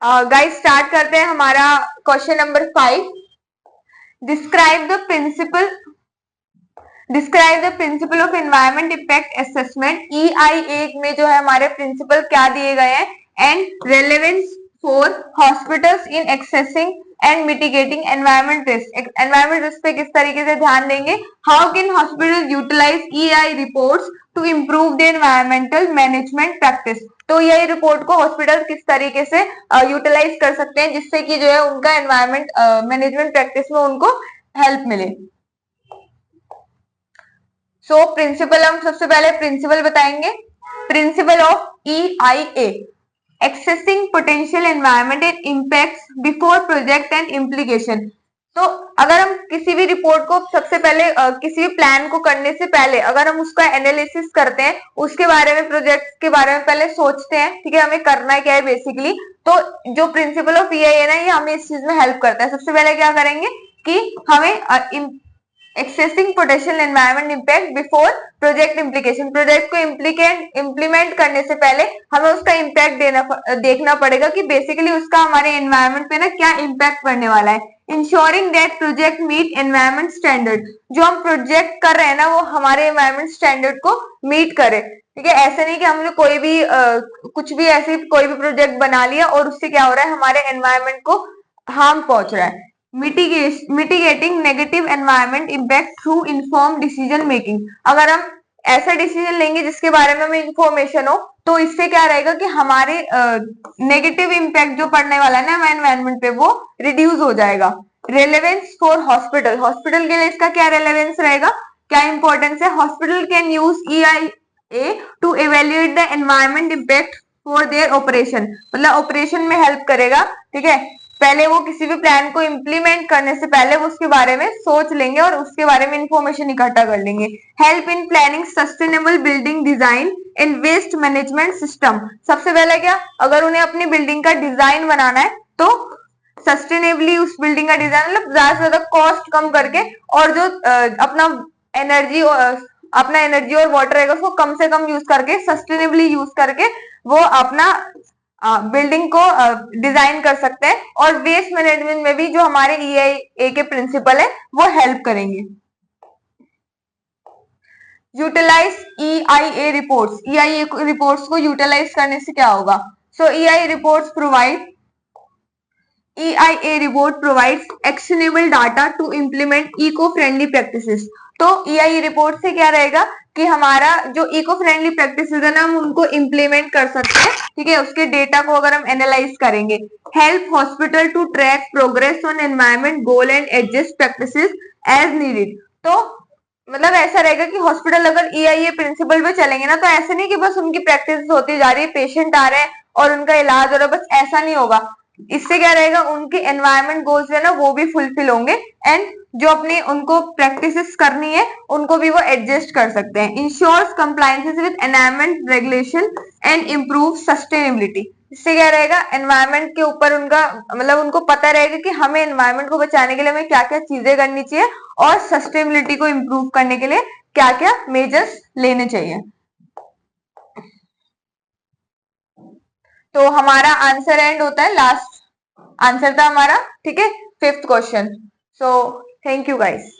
Guys start करते हैं हमारा question number 5। Describe the principle of environment impact assessment. EIA में जो है हमारे प्रिंसिपल क्या दिए गए हैं and relevance for hospitals in accessing and mitigating environment risk पे किस तरीके से ध्यान देंगे। How can hospital utilise EI reports to improve the environmental management practice. तो यही रिपोर्ट को हॉस्पिटल किस तरीके से यूटिलाइज कर सकते हैं जिससे कि जो है उनका एनवायरमेंट मैनेजमेंट प्रैक्टिस में उनको हेल्प मिले। सो प्रिंसिपल, हम सबसे पहले प्रिंसिपल बताएंगे। Principle of EIA, accessing potential environment and impacts before project and implication. तो अगर हम किसी भी रिपोर्ट को सबसे पहले किसी भी प्लान को करने से पहले अगर हम उसका एनालिसिस करते हैं, उसके बारे में, प्रोजेक्ट के बारे में पहले सोचते हैं, ठीक है, हमें करना क्या है बेसिकली, तो जो प्रिंसिपल ऑफ EIA ना ये हमें इस चीज में हेल्प करता है। सबसे पहले क्या करेंगे कि हमें accessing potential environment impact before project implication, project को इम्प्लीमेंट करने से पहले हमें उसका इम्पैक्ट देखना पड़ेगा कि बेसिकली उसका हमारे एनवायरमेंट पे ना क्या इम्पैक्ट पड़ने वाला है। Ensuring that project meet environment standard, जो हम प्रोजेक्ट कर रहे हैं ना वो हमारे एनवायरमेंट स्टैंडर्ड को मीट करे। ठीक है, ऐसे नहीं कि हमने कोई भी कुछ भी ऐसे कोई भी प्रोजेक्ट बना लिया और उससे क्या हो रहा है, हमारे एनवायरमेंट को हार्म पहुंच रहा है। Mitigating negative environment impact through inform decision making, अगर हम ऐसा डिसीजन लेंगे जिसके बारे में हमें इंफॉर्मेशन हो तो इससे क्या रहेगा कि हमारे नेगेटिव इम्पैक्ट जो पड़ने वाला है ना हमारे एनवायरमेंट पे वो रिड्यूस हो जाएगा। रेलेवेंस फॉर हॉस्पिटल, हॉस्पिटल के लिए इसका क्या रेलेवेंस रहेगा, क्या इंपॉर्टेंस है। Hospital can use EIA to evaluate the environment impact for their operation, मतलब ऑपरेशन में हेल्प करेगा। ठीक है, पहले वो किसी भी प्लान को इम्प्लीमेंट करने से पहले वो उसके बारे में सोच लेंगे और उसके बारे में इंफॉर्मेशन इकट्ठा कर लेंगे। Help in planning sustainable building design and waste management system, सबसे पहले क्या, अगर उन्हें अपनी बिल्डिंग का डिजाइन बनाना है तो सस्टेनेबली उस बिल्डिंग का डिजाइन, मतलब ज्यादा से ज्यादा कॉस्ट कम करके और जो अपना एनर्जी और वाटर है उसको कम से कम यूज करके, सस्टेनेबली यूज करके वो अपना बिल्डिंग को डिजाइन कर सकते हैं। और वेस्ट मैनेजमेंट में भी जो हमारे EIA के प्रिंसिपल है वो हेल्प करेंगे। Utilise EIA reports, EIA reports को यूटिलाइज करने से क्या होगा। So EIA reports provide EIA report provides actionable data to implement eco-friendly practices। तो EIA रिपोर्ट से क्या रहेगा कि हमारा जो इको फ्रेंडली प्रैक्टिसेस है ना हम उनको इम्प्लीमेंट कर सकते हैं। ठीक है, उसके डेटा को अगर हम एनालाइज करेंगे। Help hospital to track progress on environment goal and adjust practices as needed. तो मतलब ऐसा रहेगा कि हॉस्पिटल अगर EIA प्रिंसिपल पे चलेंगे ना तो ऐसे नहीं कि बस उनकी प्रैक्टिस होती जा रही है, पेशेंट आ रहे हैं और उनका इलाज हो रहा है, बस ऐसा नहीं होगा। इससे क्या रहेगा, उनके एनवायरमेंट गोल्स है ना वो भी फुलफिल होंगे एंड जो अपनी उनको प्रैक्टिसेस करनी है उनको भी वो एडजस्ट कर सकते हैं। Ensures compliances with environment regulation and improve sustainability, इससे क्या रहेगा, एनवायरमेंट के ऊपर उनका मतलब उनको पता रहेगा कि हमें एनवायरमेंट को बचाने के लिए हमें क्या क्या चीजें करनी चाहिए और सस्टेनेबिलिटी को इम्प्रूव करने के लिए क्या क्या मेजर्स लेने चाहिए। तो हमारा आंसर एंड होता है, लास्ट आंसर था हमारा। ठीक है, 5th question. So thank you guys.